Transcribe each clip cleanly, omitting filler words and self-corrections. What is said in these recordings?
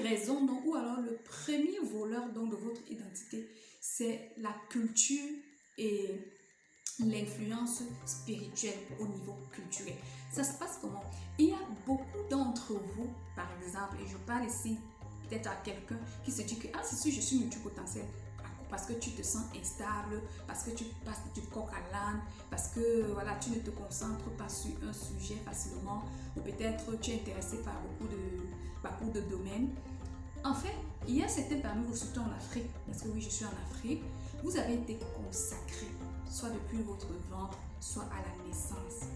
raison donc, ou alors le premier voleur donc, de votre identité, c'est la culture et l'influence spirituelle au niveau culturel. Ça se passe comment? Il y a beaucoup d'entre vous, par exemple, et je parle ici peut-être à quelqu'un qui se dit que ah, c'est sûr, je suis multipotentiel parce que tu te sens instable, parce que tu passes du coq à l'âne, parce que voilà, tu ne te concentres pas sur un sujet facilement, ou peut-être tu es intéressé par beaucoup de domaines. En fait, il y a certains parmi vous, surtout en Afrique, parce que oui, je suis en Afrique, vous avez été consacrés, soit depuis votre ventre, soit à la naissance.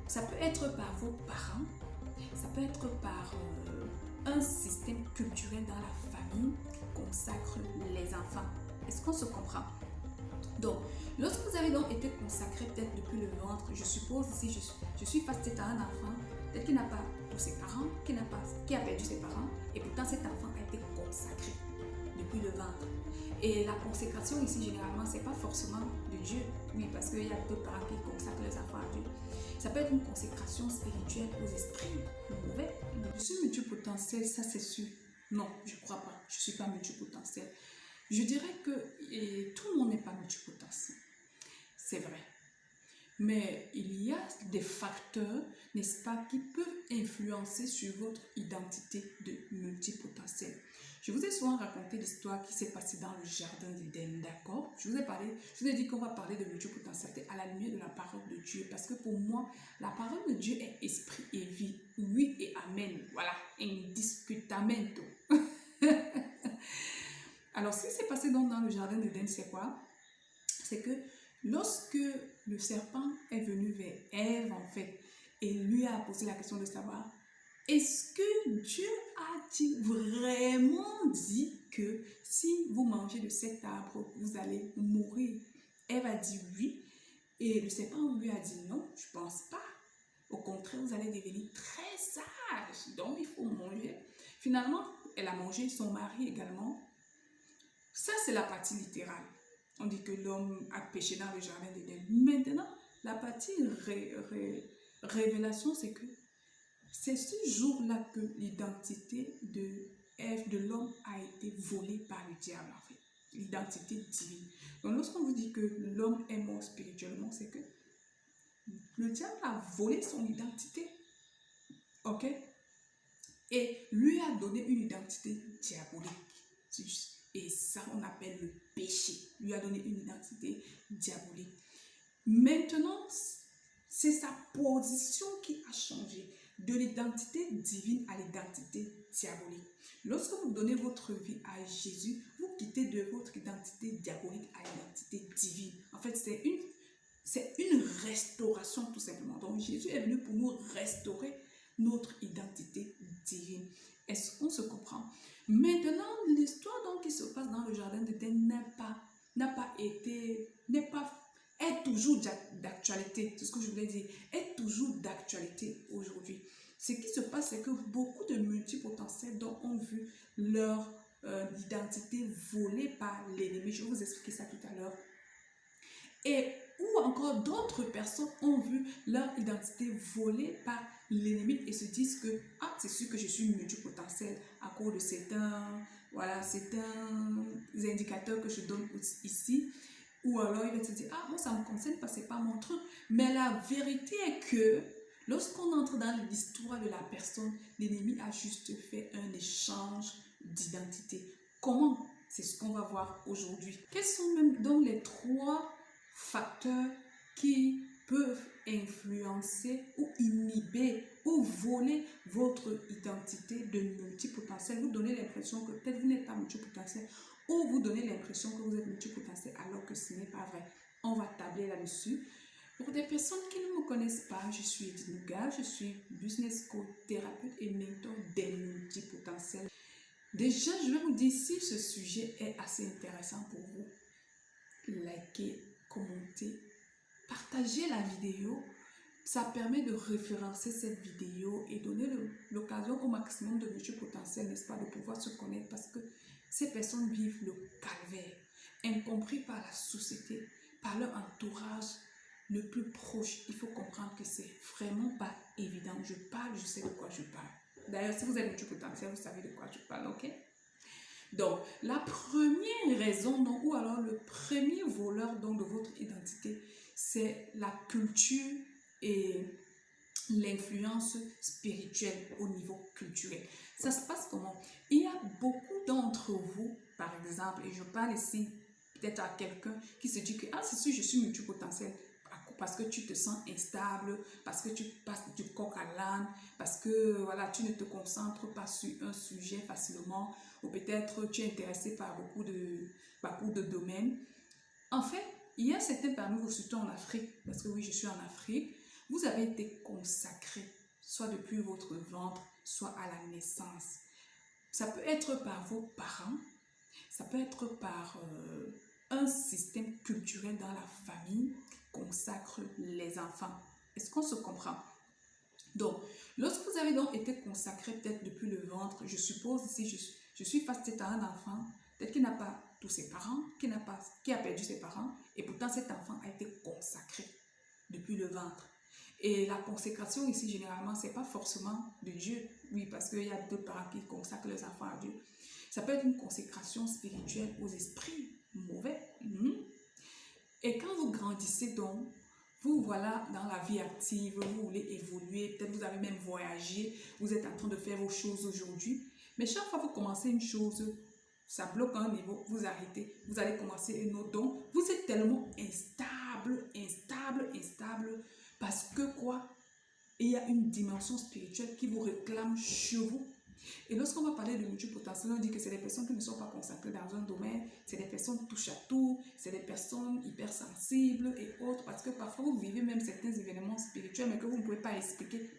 Ça peut être par vos parents, ça peut être par un système culturel dans la famille qui consacre les enfants. Est-ce qu'on se comprend? Donc, lorsque vous avez donc été consacré peut-être depuis le ventre, je suppose si je suis face à un enfant, peut-être qu'il n'a pas tous ses parents, qui a perdu ses parents, et pourtant cet enfant a été consacré depuis le ventre. Et la consécration ici, généralement, c'est pas forcément de Dieu. Oui, parce qu'il y a d'autres parents qui consacrent les enfants à Dieu. Ça peut être une consécration spirituelle aux esprits mauvais. Je suis multipotentiel, ça c'est sûr. Non, je ne crois pas. Je ne suis pas multipotentiel. Je dirais que tout le monde n'est pas multipotentiel. C'est vrai. Mais il y a des facteurs, n'est-ce pas, qui peuvent influencer sur votre identité de multipotentiel. Je vous ai souvent raconté l'histoire qui s'est passée dans le jardin d'Éden, d'accord? Je vous ai dit qu'on va parler de multipotentialité à la lumière de la parole de Dieu, parce que pour moi, la parole de Dieu est esprit et vie. Oui et amen. Voilà, indiscutamento. Alors, ce qui s'est passé donc dans le jardin d'Éden, c'est quoi? C'est que lorsque le serpent est venu vers Ève, en fait, et lui a posé la question de savoir, est-ce que Dieu a-t-il vraiment dit que si vous mangez de cet arbre, vous allez mourir? Ève a dit oui, et le serpent lui a dit non, je ne pense pas. Au contraire, vous allez devenir très sage, donc il faut manger. Finalement, elle a mangé, son mari également. Ça, c'est la partie littérale. On dit que l'homme a péché dans le jardin d'Éden. Maintenant, la partie révélation, c'est que c'est ce jour-là que l'identité de l'homme a été volée par le diable, en fait. L'identité divine. Donc, lorsqu'on vous dit que l'homme est mort spirituellement, c'est que le diable a volé son identité. Ok? Et lui a donné une identité diabolique. Et ça, on appelle le péché. Lui a donné une identité diabolique. Maintenant, c'est sa position qui a changé de l'identité divine à l'identité diabolique. Lorsque vous donnez votre vie à Jésus, vous quittez de votre identité diabolique à l'identité divine. En fait, c'est une restauration tout simplement. Donc, Jésus est venu pour nous restaurer notre identité divine. Est-ce qu'on se comprend? Maintenant, l'histoire donc qui se passe dans le jardin d'Éden est toujours d'actualité. C'est ce que je voulais dire. Est toujours d'actualité aujourd'hui. Ce qui se passe, c'est que beaucoup de multipotentiels donc, ont vu leur identité volée par l'ennemi. Je vais vous expliquer ça tout à l'heure. Et ou encore d'autres personnes ont vu leur identité volée par l'ennemi et se disent que ah, c'est sûr que je suis multipotentiel à cause de certains indicateurs que je donne ici. Ou alors il va se dire ah, moi ça me concerne pas, c'est pas mon truc. Mais la vérité est que lorsqu'on entre dans l'histoire de la personne, l'ennemi a juste fait un échange d'identité. Comment? C'est ce qu'on va voir aujourd'hui. Quels sont même donc les 3 facteurs qui peuvent influencer ou inhiber ou voler votre identité de multipotentiel? Vous donnez l'impression que peut-être vous n'êtes pas multipotentiel ou vous donnez l'impression que vous êtes multipotentiel alors que ce n'est pas vrai. On va tabler là-dessus. Pour des personnes qui ne me connaissent pas, je suis Edith Nougat, je suis business coach, thérapeute et mentor des multipotentiels. Déjà, je vais vous dire si ce sujet est assez intéressant pour vous. Likez, commentez, partagez la vidéo. Ça permet de référencer cette vidéo et donner l'occasion au maximum de multipotentiels, n'est-ce pas, de pouvoir se connaître parce que ces personnes vivent le calvaire, incompris par la société, par leur entourage le plus proche. Il faut comprendre que c'est vraiment pas évident. Je sais de quoi je parle. D'ailleurs, si vous êtes multipotentiel, vous savez de quoi je parle, ok? Donc, la première raison, donc, ou alors le premier voleur donc, de votre identité, c'est la culture et l'influence spirituelle au niveau culturel. Ça se passe comment? Il y a beaucoup d'entre vous, par exemple, et je parle ici peut-être à quelqu'un qui se dit que ah, c'est sûr, je suis multipotentiel parce que tu te sens instable, parce que tu passes du coq à l'âne, parce que voilà, tu ne te concentres pas sur un sujet facilement, ou peut-être tu es intéressé par beaucoup de domaines. En fait, il y a certains parmi vous, surtout en Afrique, parce que oui, je suis en Afrique, vous avez été consacré, soit depuis votre ventre, soit à la naissance. Ça peut être par vos parents, ça peut être par un système culturel dans la famille qui consacre les enfants. Est-ce qu'on se comprend? Donc, lorsque vous avez donc été consacré peut-être depuis le ventre, je suppose si je suis face à un enfant, peut-être qu'il n'a pas tous ses parents, qui a perdu ses parents, et pourtant cet enfant a été consacré depuis le ventre. Et la consécration ici, généralement, ce n'est pas forcément de Dieu. Oui, parce qu'il y a d'autres parents qui consacrent leurs enfants à Dieu. Ça peut être une consécration spirituelle aux esprits mauvais. Et quand vous grandissez donc, vous voilà dans la vie active, vous voulez évoluer, peut-être vous avez même voyagé, vous êtes en train de faire vos choses aujourd'hui. Mais chaque fois que vous commencez une chose, ça bloque à un niveau, vous arrêtez, vous allez commencer un autre. Donc, vous êtes tellement instable, parce que quoi? Il y a une dimension spirituelle qui vous réclame chez vous. Et lorsqu'on va parler de multipotentiel, on dit que c'est des personnes qui ne sont pas consacrées dans un domaine, c'est des personnes touche à tout, c'est des personnes hypersensibles et autres, parce que parfois vous vivez même certains événements spirituels, mais que vous ne pouvez pas expliquer,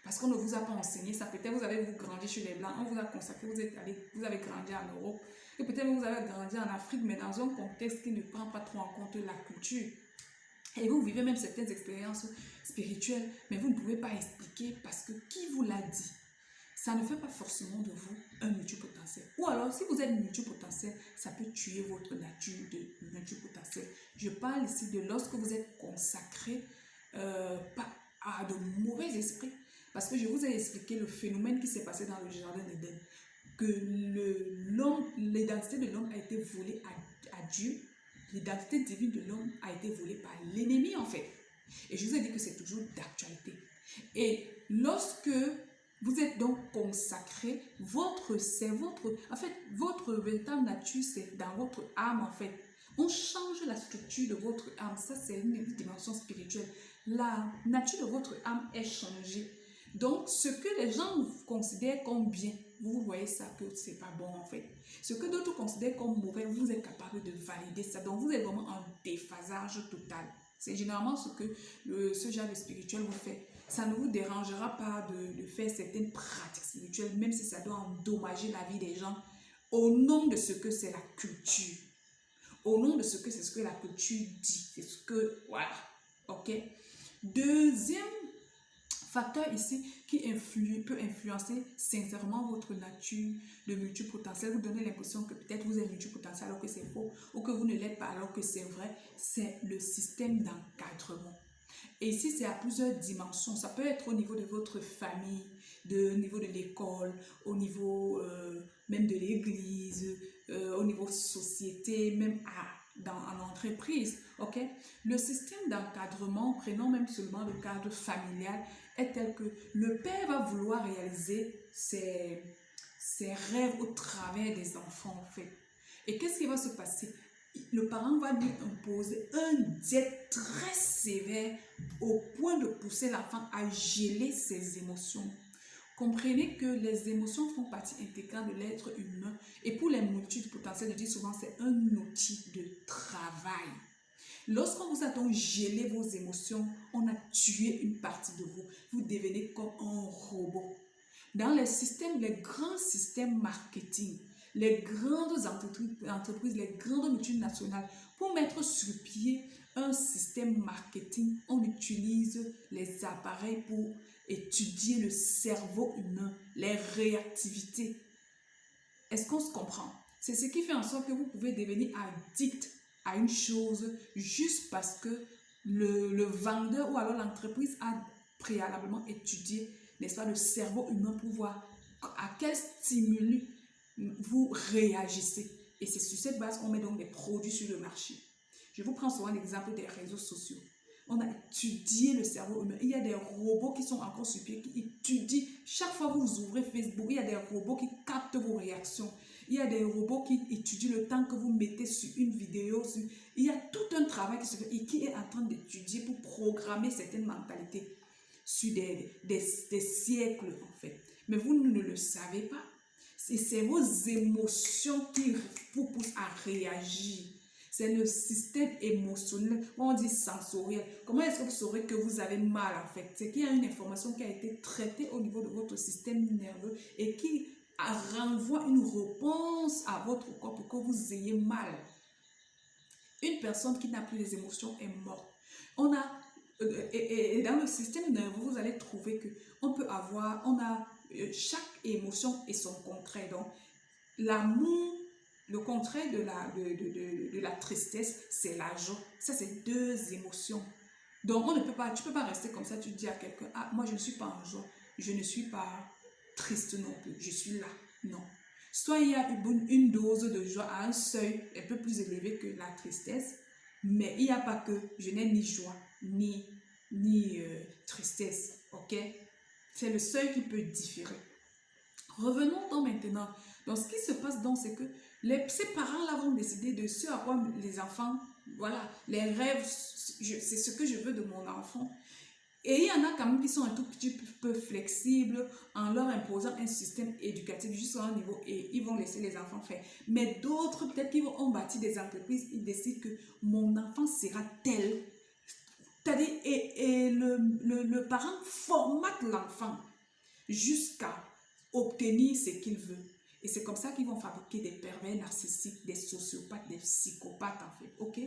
parce qu'on ne vous a pas enseigné ça. Peut-être vous avez grandi chez les Blancs, on vous a consacré, vous avez grandi en Europe, et peut-être vous avez grandi en Afrique, mais dans un contexte qui ne prend pas trop en compte la culture. Et vous vivez même certaines expériences spirituelles, mais vous ne pouvez pas expliquer parce que qui vous l'a dit? Ça ne fait pas forcément de vous un multipotentiel. Ou alors, si vous êtes multipotentiel, ça peut tuer votre nature de multipotentiel. Je parle ici de lorsque vous êtes consacré à de mauvais esprits. Parce que je vous ai expliqué le phénomène qui s'est passé dans le jardin d'Éden. Que l'identité de l'homme a été volée à Dieu. L'identité divine de l'homme a été volée par l'ennemi en fait. Et je vous ai dit que c'est toujours d'actualité. Et lorsque vous êtes donc consacré, votre véritable nature, c'est dans votre âme en fait. On change la structure de votre âme, ça c'est une dimension spirituelle. La nature de votre âme est changée. Donc ce que les gens considèrent comme bien, vous voyez ça que c'est pas bon en fait. Ce que d'autres considèrent comme mauvais, vous êtes capable de valider ça. Donc vous êtes vraiment en déphasage total. C'est généralement ce que ce genre de spirituel vous fait. Ça ne vous dérangera pas de faire certaines pratiques spirituelles, même si ça doit endommager la vie des gens, au nom de ce que c'est la culture. Au nom de ce que c'est ce que la culture dit. C'est ce que, voilà, ok. Deuxième facteur ici qui peut influencer sincèrement votre nature de multipotentiel, vous donner l'impression que peut-être vous êtes multipotentiel alors que c'est faux, ou que vous ne l'êtes pas alors que c'est vrai, c'est le système d'encadrement. Et ici, c'est à plusieurs dimensions. Ça peut être au niveau de votre famille, au niveau de l'école, au niveau même de l'église, au niveau société, même en entreprise. Okay? Le système d'encadrement, prenons même seulement le cadre familial, est tel que le père va vouloir réaliser ses rêves au travers des enfants, en fait. Et qu'est-ce qui va se passer? Le parent va lui imposer un diète très sévère au point de pousser l'enfant à geler ses émotions. Comprenez que les émotions font partie intégrante de l'être humain et pour les multipotentiels, je dis souvent, c'est un outil de travail. Lorsqu'on vous a donc gelé vos émotions, on a tué une partie de vous. Vous devenez comme un robot. Dans les grands systèmes marketing, les grandes entreprises, les grandes multinationales, pour mettre sur pied un système marketing, on utilise les appareils pour étudier le cerveau humain, les réactivités. Est-ce qu'on se comprend? C'est ce qui fait en sorte que vous pouvez devenir addict à une chose juste parce que le vendeur ou alors l'entreprise a préalablement étudié, n'est-ce pas, le cerveau humain pour voir à quel stimuli vous réagissez. Et c'est sur cette base qu'on met donc des produits sur le marché. Je vous prends souvent l'exemple des réseaux sociaux. On a étudié le cerveau humain. Il y a des robots qui sont encore sur pied, qui étudient. Chaque fois que vous ouvrez Facebook, il y a des robots qui captent vos réactions. Il y a des robots qui étudient le temps que vous mettez sur une vidéo. Il y a tout un travail qui se fait et qui est en train d'étudier pour programmer certaines mentalités sur des siècles en fait. Mais vous ne le savez pas. C'est vos émotions qui vous poussent à réagir. C'est le système émotionnel, on dit sensoriel. Comment est-ce que vous saurez que vous avez mal en fait? C'est qu'il y a une information qui a été traitée au niveau de votre système nerveux et qui renvoie une réponse à votre corps pour que vous ayez mal. Une personne qui n'a plus les émotions est morte. Et dans le système nerveux, vous allez trouver que chaque émotion et son contraire. Donc, l'amour, le contraire de la tristesse, c'est la joie. Ça, c'est deux émotions. Donc, tu ne peux pas rester comme ça, tu dis à quelqu'un, ah, moi, je ne suis pas en joie, je ne suis pas triste non plus, je suis là. Non. Soit il y a une dose de joie à un seuil un peu plus élevé que la tristesse, mais il n'y a pas que je n'ai ni joie, ni tristesse, ok? C'est le seuil qui peut différer. Revenons donc maintenant. Donc, ce qui se passe donc, c'est que ces parents-là vont décider de ce à quoi les enfants, voilà, les rêves, c'est ce que je veux de mon enfant. Et il y en a quand même qui sont un tout petit peu flexibles en leur imposant un système éducatif jusqu'à un niveau et ils vont laisser les enfants faire. Mais d'autres, peut-être qu'ils vont bâtir des entreprises, ils décident que mon enfant sera tel. C'est-à-dire, et le parent formate l'enfant jusqu'à obtenir ce qu'il veut. Et c'est comme ça qu'ils vont fabriquer des pervers narcissiques, des sociopathes, des psychopathes en fait. Ok?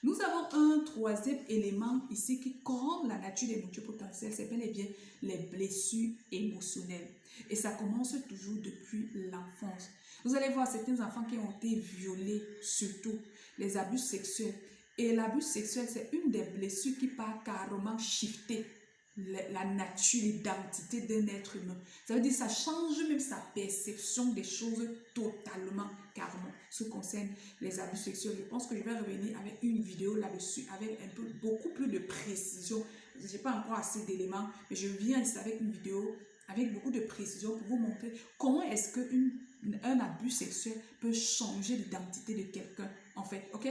Nous avons un troisième élément ici qui corrompt la nature des multipotentiels, c'est bel et bien les blessures émotionnelles. Et ça commence toujours depuis l'enfance. Vous allez voir certains enfants qui ont été violés, surtout les abus sexuels. Et l'abus sexuel, c'est une des blessures qui part carrément shifter la nature, l'identité d'un être humain. Ça veut dire que ça change même sa perception des choses totalement, carrément. Ce qui concerne les abus sexuels, je pense que je vais revenir avec une vidéo là-dessus, avec beaucoup plus de précision. Je n'ai pas encore assez d'éléments, mais je viens ici avec une vidéo avec beaucoup de précision pour vous montrer comment est-ce qu'un abus sexuel peut changer l'identité de quelqu'un, en fait, ok?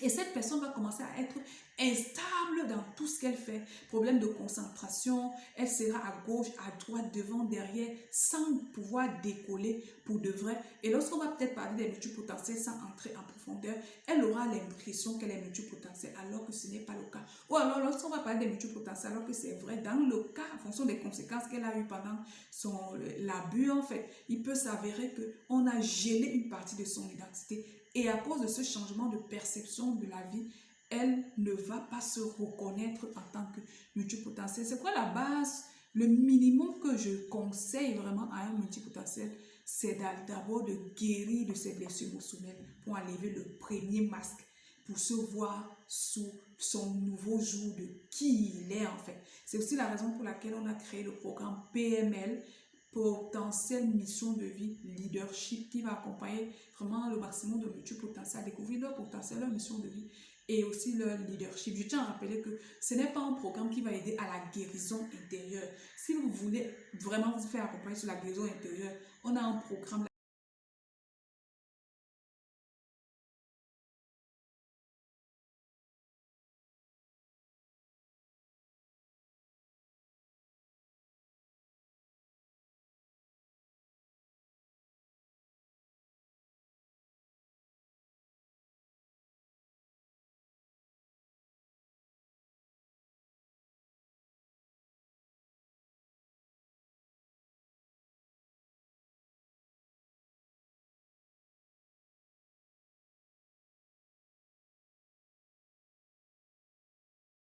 Et cette personne va commencer à être instable dans tout ce qu'elle fait. Problème de concentration, elle sera à gauche, à droite, devant, derrière, sans pouvoir décoller pour de vrai. Et lorsqu'on va peut-être parler des multipotentiels sans entrer en profondeur, elle aura l'impression qu'elle est multipotentielle alors que ce n'est pas le cas. Ou alors lorsqu'on va parler des multipotentiels alors que c'est vrai, dans le cas, en fonction des conséquences qu'elle a eues pendant l'abus, en fait, il peut s'avérer qu'on a gelé une partie de son identité. Et à cause de ce changement de perception de la vie, elle ne va pas se reconnaître en tant que multipotentiel. C'est quoi la base? Le minimum que je conseille vraiment à un multipotentiel, c'est d'abord de guérir de ses blessures émotionnelles pour enlever le premier masque, pour se voir sous son nouveau jour de qui il est en fait. C'est aussi la raison pour laquelle on a créé le programme PML, potentiel mission de vie leadership, qui va accompagner vraiment le maximum de multipotentiels à découvrir leur potentiel, leur mission de vie et aussi leur leadership. Je tiens à rappeler que ce n'est pas un programme qui va aider à la guérison intérieure. Si vous voulez vraiment vous faire accompagner sur la guérison intérieure, on a un programme